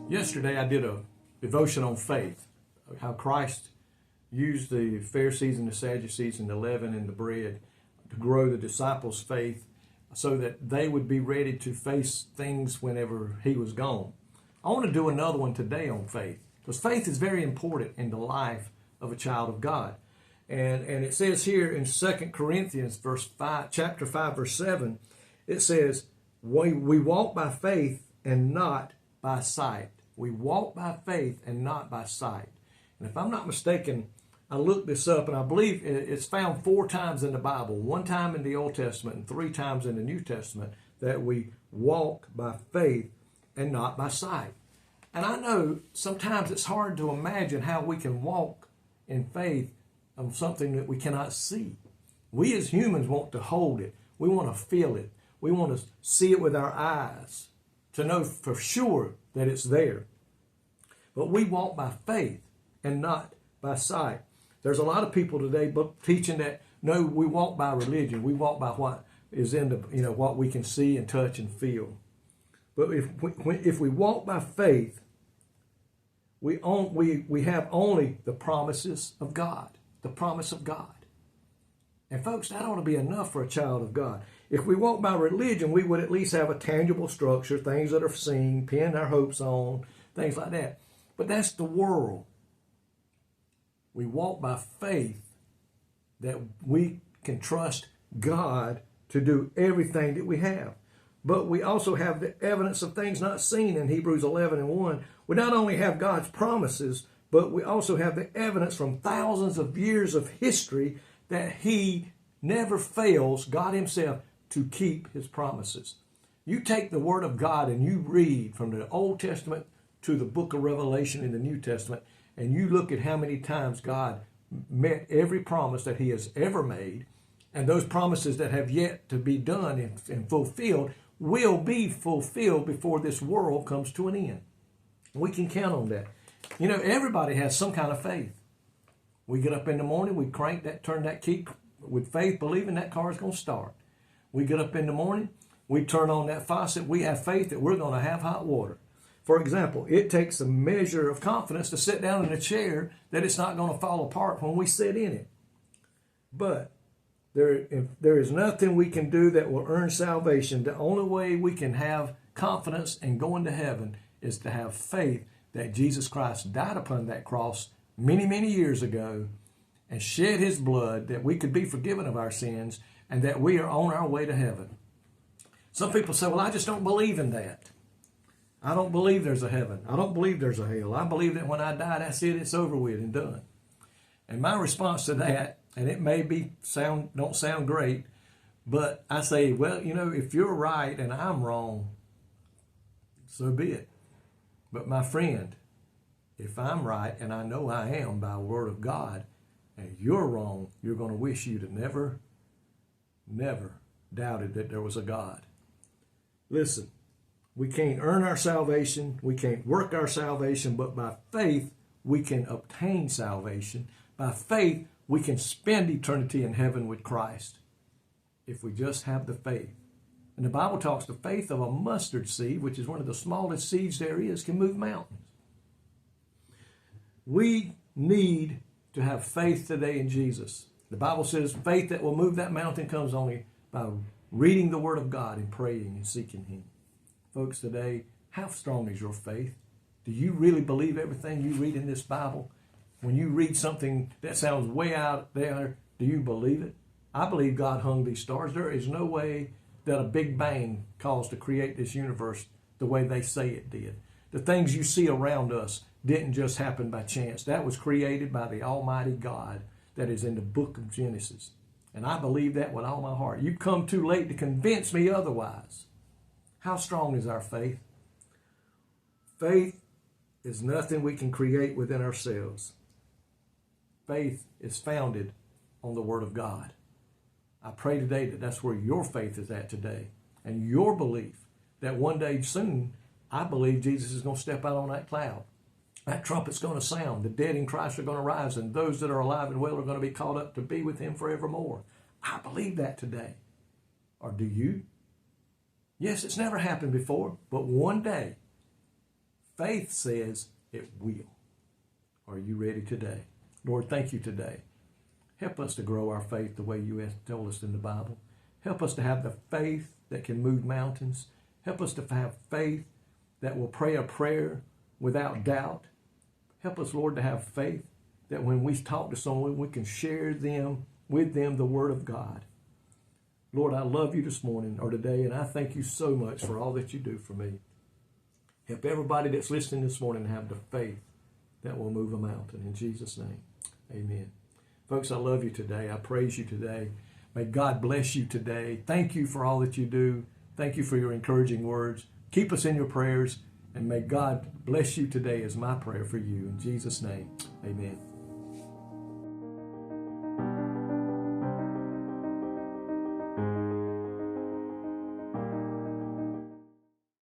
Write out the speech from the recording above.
Yesterday I did a devotion on faith, how Christ used the Pharisees and the Sadducees and the leaven and the bread to grow the disciples' faith so that they would be ready to face things whenever he was gone. I want to do another one today on faith, because faith is very important in the life of a child of God. And it says here in 2 Corinthians chapter 5, verse 7, it says, we walk by faith and not by sight. We walk by faith and not by sight. And if I'm not mistaken, I looked this up, and I believe it's found 4 times in the Bible, 1 time in the Old Testament and 3 times in the New Testament, that we walk by faith and not by sight. And I know sometimes it's hard to imagine how we can walk in faith on something that we cannot see. We as humans want to hold it. We want to feel it. We want to see it with our eyes to know for sure that it's there. But we walk by faith and not by sight. There's a lot of people today teaching that, no, we walk by religion. We walk by what is in the, what we can see and touch and feel. But if we walk by faith, we have only the promises of God, the promise of God. And folks, that ought to be enough for a child of God. If we walk by religion, we would at least have a tangible structure, things that are seen, pin our hopes on, things like that. But that's the world. We walk by faith that we can trust God to do everything that we have. But we also have the evidence of things not seen in Hebrews 11:1. We not only have God's promises, but we also have the evidence from thousands of years of history that he never fails, God himself, to keep his promises. You take the word of God and you read from the Old Testament to the book of Revelation in the New Testament, and you look at how many times God met every promise that he has ever made, and those promises that have yet to be done and fulfilled will be fulfilled before this world comes to an end. We can count on that. Everybody has some kind of faith. We get up in the morning, we turn that key with faith, believing that car is going to start. We get up in the morning, we turn on that faucet, we have faith that we're going to have hot water. For example, it takes a measure of confidence to sit down in a chair that it's not going to fall apart when we sit in it. But there is nothing we can do that will earn salvation. The only way we can have confidence in going to heaven is to have faith that Jesus Christ died upon that cross many, many years ago and shed his blood that we could be forgiven of our sins and that we are on our way to heaven. Some people say, well, I just don't believe in that. I don't believe there's a heaven. I don't believe there's a hell. I believe that when I die, that's it. It's over with and done. And my response to that, and it may don't sound great, but I say, well, if you're right and I'm wrong, so be it. But my friend, if I'm right, and I know I am by the word of God, and you're wrong, you're going to wish you'd have never doubted that there was a God. Listen, we can't earn our salvation. We can't work our salvation, but by faith, we can obtain salvation. By faith, we can spend eternity in heaven with Christ if we just have the faith. And the Bible talks the faith of a mustard seed, which is one of the smallest seeds there is, can move mountains. We need to have faith today in Jesus. The Bible says faith that will move that mountain comes only by reading the Word of God and praying and seeking him. Folks, today, how strong is your faith? Do you really believe everything you read in this Bible? When you read something that sounds way out there, do you believe it? I believe God hung these stars. There is no way that a big bang caused to create this universe the way they say it did. The things you see around us didn't just happen by chance. That was created by the Almighty God that is in the book of Genesis. And I believe that with all my heart. You've come too late to convince me otherwise. How strong is our faith? Faith is nothing we can create within ourselves. Faith is founded on the Word of God. I pray today that that's where your faith is at today. And your belief that one day soon, I believe Jesus is going to step out on that cloud. That trumpet's going to sound. The dead in Christ are going to rise, and those that are alive and well are going to be caught up to be with him forevermore. I believe that today. Or do you? Yes, it's never happened before, but one day, Faith says it will. Are you ready today? Lord, thank you today. Help us to grow our faith the way you told us in the Bible. Help us to have the faith that can move mountains. Help us to have faith that will pray a prayer without doubt. Help us, Lord, to have faith that when we talk to someone, we can share with them the Word of God. Lord, I love you this morning or today, and I thank you so much for all that you do for me. Help everybody that's listening this morning have the faith that will move a mountain. In Jesus' name, amen. Folks, I love you today. I praise you today. May God bless you today. Thank you for all that you do. Thank you for your encouraging words. Keep us in your prayers, and may God bless you today is my prayer for you. In Jesus' name, amen.